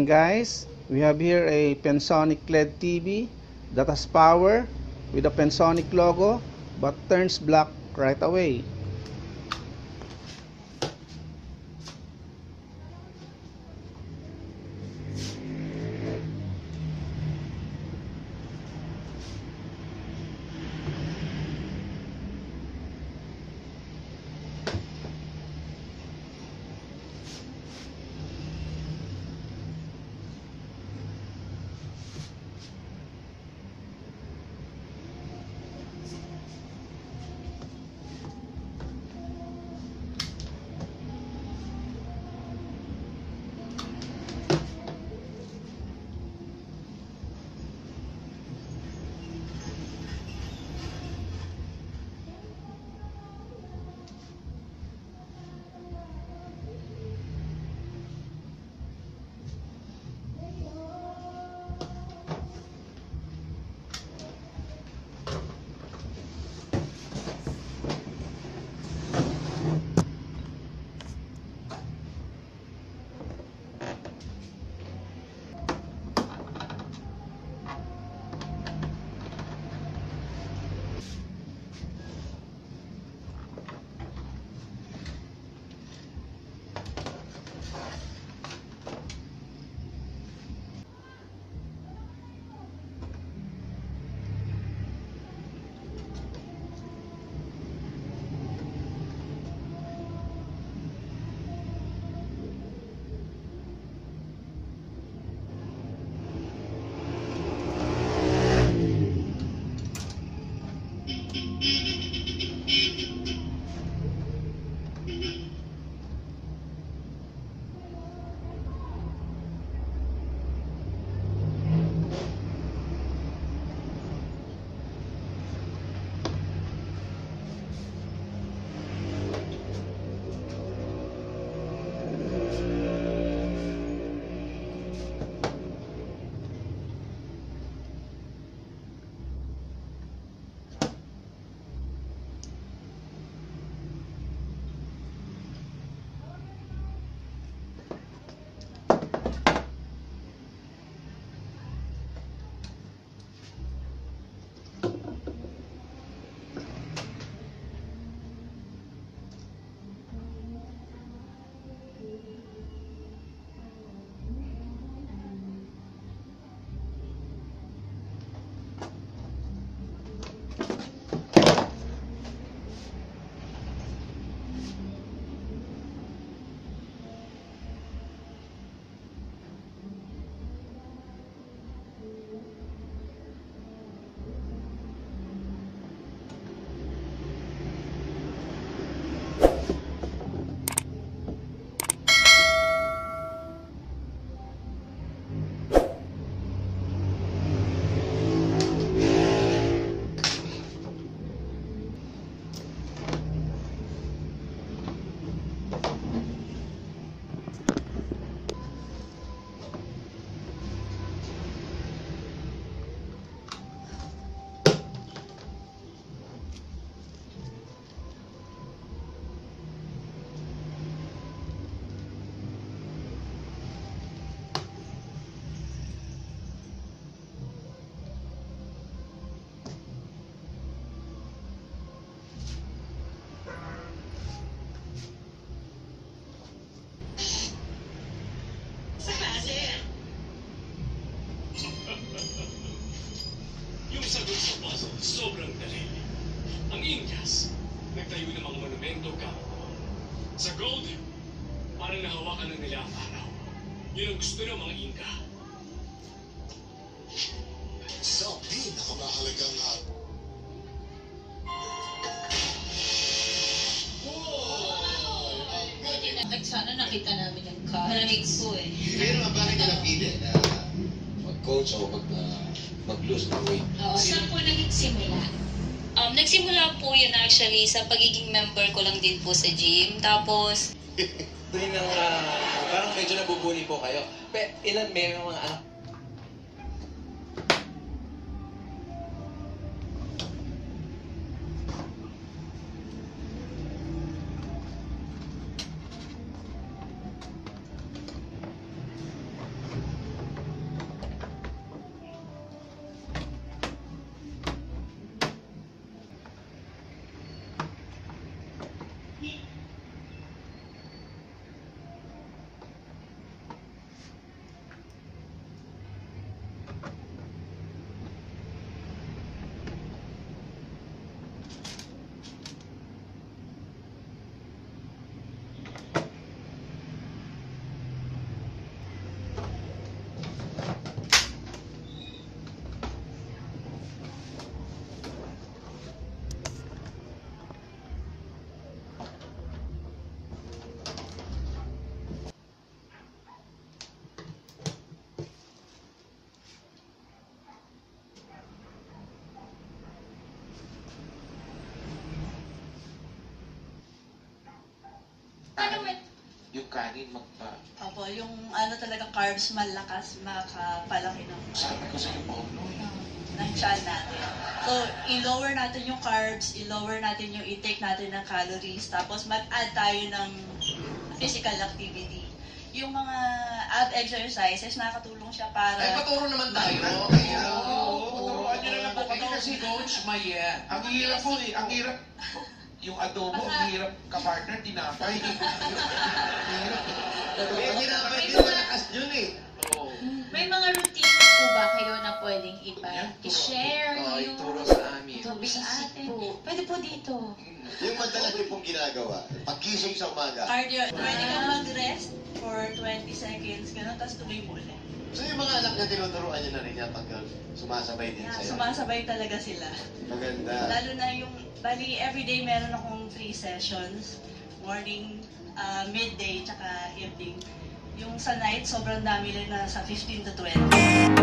guys, we have here a Pensonic LED TV that has power with a Pensonic logo but turns black right away. Yung sagot sa puzzle, sobrang dali. Ang Incas, nagtayo ng mga monumento kahapon. Sa gold, parang nahawakan ng nila ang araw. Yun ang gusto ng mga Inca. Sa pinakamahalagang Sana nakita namin yung car. Malamig po eh. Pero ang bakit nila pili na mag-coach o mag-lose ng weight? Saan po nagsimula? Nagsimula po yun actually sa pagiging member ko lang din po sa gym. Tapos, Tuwing nang parang medyo nabubuli po kayo. Ilan may mga anak? Yung kanin magpa... Opo, yung ano talaga carbs malakas makapalaki ng Sabi ko sa iyo, Paulo, ng tiyan natin. So, i-lower natin yung carbs, i-lower natin yung intake natin ng calories, tapos mag-add tayo ng physical activity. Yung mga ab exercises, nakatulong siya para... Ay, paturo naman tayo. Turuan nyo na lang po kami kasi Coach Maya. Ang hirap po eh. Ang hirap. Yung adobo, ang hirap ka-partner, tinapay. Hirap. May tinapay din malakas dun eh. Oo. May mga routine po ba kayo na pwedeng i-share yung Ituro sa amin. sa atin? Pwede po dito. Yung madalas niyo pong ginagawa, pagkising sa umaga. Cardio. Pwede kang mag-rest for 20 seconds, gano'n, tapos tuloy mo ulit. So yung mga anak niya, tinuturuan niyo na rin yan pag sumasabay din sa'yo. Sumasabay talaga sila. Maganda. Lalo na yung, bali, everyday meron akong 3 sessions. Morning, midday, tsaka evening. Yung sa night, sobrang dami rin na sa 15 to 20.